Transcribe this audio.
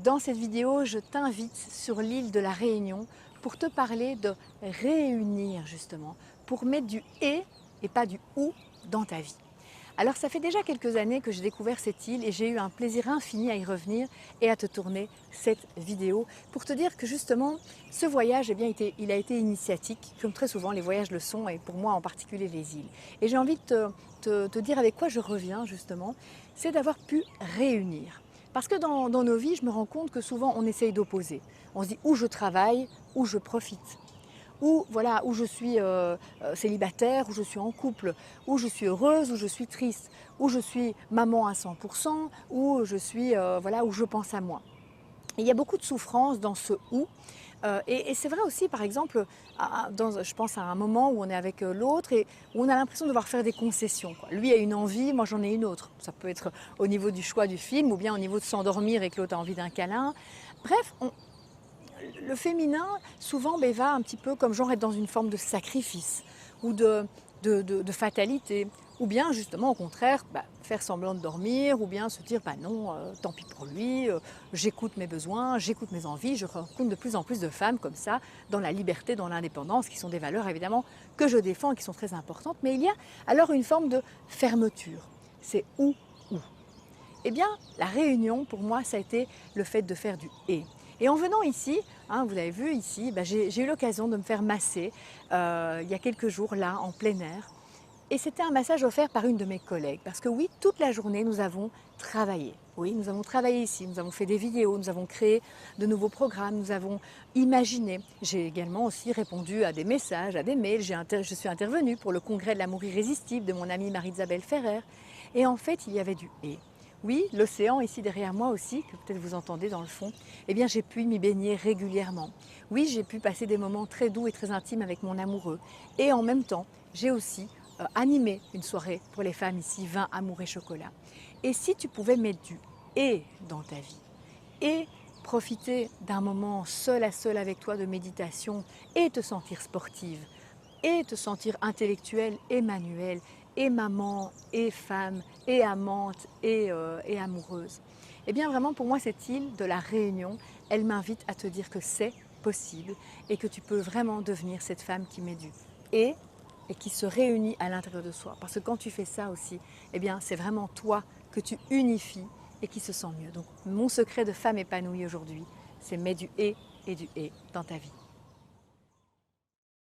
Dans cette vidéo, je t'invite sur l'île de la Réunion pour te parler de réunir justement, pour mettre du et pas du ou dans ta vie. Alors ça fait déjà quelques années que j'ai découvert cette île et j'ai eu un plaisir infini à y revenir et à te tourner cette vidéo pour te dire que justement ce voyage, il a été initiatique, comme très souvent les voyages le sont et pour moi en particulier les îles. Et j'ai envie de te dire avec quoi je reviens justement, c'est d'avoir pu réunir. Parce que dans nos vies, je me rends compte que souvent on essaye d'opposer. On se dit où je travaille, où je profite. Ou voilà, où je suis célibataire, où je suis en couple, où je suis heureuse, où je suis triste, où je suis maman à 100%, où je suis voilà, où je pense à moi. Et il y a beaucoup de souffrance dans ce ou. Et c'est vrai aussi, par exemple, je pense à un moment où on est avec l'autre et où on a l'impression de devoir faire des concessions, quoi. Lui a une envie, moi j'en ai une autre. Ça peut être au niveau du choix du film ou bien au niveau de s'endormir et que l'autre a envie d'un câlin. Bref, le féminin, souvent, va un petit peu comme genre être dans une forme de sacrifice ou de fatalité. Ou bien, justement, au contraire, faire semblant de dormir, ou bien se dire, non, tant pis pour lui, j'écoute mes besoins, j'écoute mes envies. Je rencontre de plus en plus de femmes comme ça, dans la liberté, dans l'indépendance, qui sont des valeurs, évidemment, que je défends et qui sont très importantes. Mais il y a alors une forme de fermeture. C'est ou. Eh bien, la réunion, pour moi, ça a été le fait de faire du « et ». Et en venant ici, vous avez vu ici, j'ai eu l'occasion de me faire masser il y a quelques jours, là, en plein air. Et c'était un massage offert par une de mes collègues. Parce que oui, toute la journée, nous avons travaillé. Oui, nous avons travaillé ici, nous avons fait des vidéos, nous avons créé de nouveaux programmes, nous avons imaginé. J'ai également aussi répondu à des messages, à des mails. Je suis intervenue pour le congrès de l'amour irrésistible de mon amie Marie-Isabelle Ferrer. Et en fait, il y avait du « et ». Oui, l'océan ici derrière moi aussi, que peut-être vous entendez dans le fond, eh bien j'ai pu m'y baigner régulièrement. Oui, j'ai pu passer des moments très doux et très intimes avec mon amoureux. Et en même temps, j'ai aussi animé une soirée pour les femmes ici, vin, amour et chocolat. Et si tu pouvais mettre du « et » dans ta vie, et profiter d'un moment seul à seul avec toi de méditation, et te sentir sportive, et te sentir intellectuelle et manuelle, et maman, et femme, et amante, et amoureuse. Eh bien vraiment pour moi cette île de la Réunion, elle m'invite à te dire que c'est possible et que tu peux vraiment devenir cette femme qui met du et qui se réunit à l'intérieur de soi. Parce que quand tu fais ça aussi, eh bien c'est vraiment toi que tu unifies et qui se sent mieux. Donc mon secret de femme épanouie aujourd'hui, c'est mets du et du et dans ta vie.